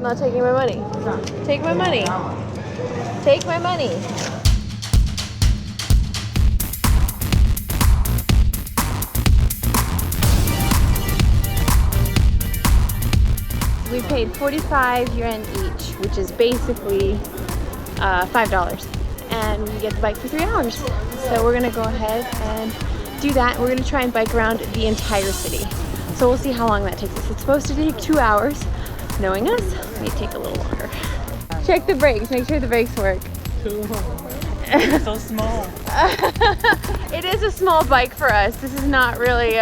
Not taking my money. Take my money. Take my money. We paid 45 yuan each, which is basically $5. And we get the bike for 3 hours. So we're gonna go ahead and do that. We're gonna try and bike around the entire city. So we'll see how long that takes us. It's supposed to take 2 hours. Knowing us, it may take a little longer. Check the brakes, make sure the brakes work. It's so small. It is a small bike for us. This is not really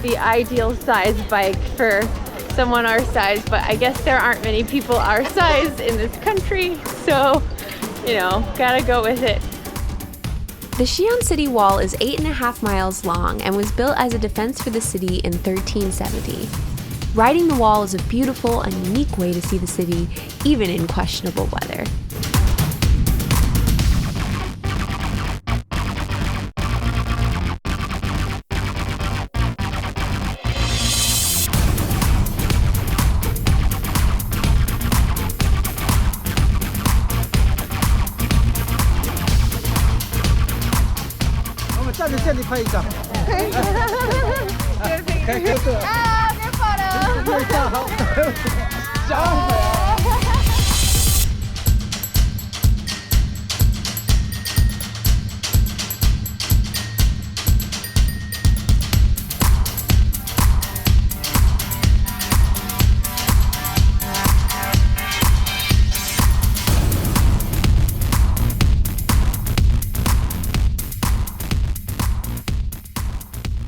the ideal size bike for someone our size, but I guess there aren't many people our size in this country, so, you know, gotta go with it. The Xi'an city wall is 8.5 miles long and was built as a defense for the city in 1370. Riding the wall is a beautiful and unique way to see the city, even in questionable weather.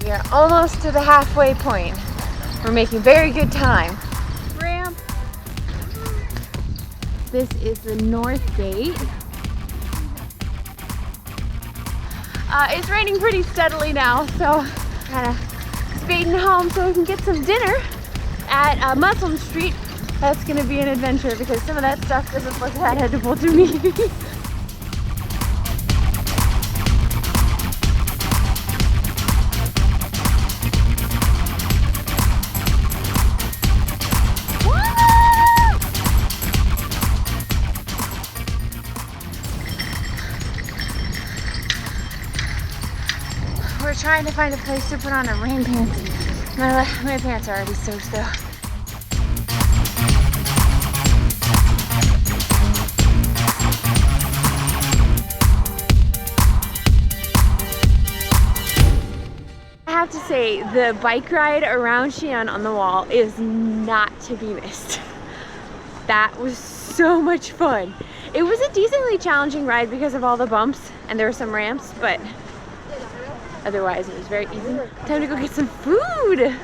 We are almost to the halfway point. We're making very good time. Ramp. This is the north gate. It's raining pretty steadily now, so kind of speeding home so we can get some dinner at Muslim Street. That's gonna be an adventure because some of that stuff doesn't look that edible to me. We're trying to find a place to put on our rain pants. My pants are already soaked though. I have to say, the bike ride around Xi'an on the wall is not to be missed. That was so much fun. It was a decently challenging ride because of all the bumps and there were some ramps, but otherwise, it was very easy. Time to go get some food.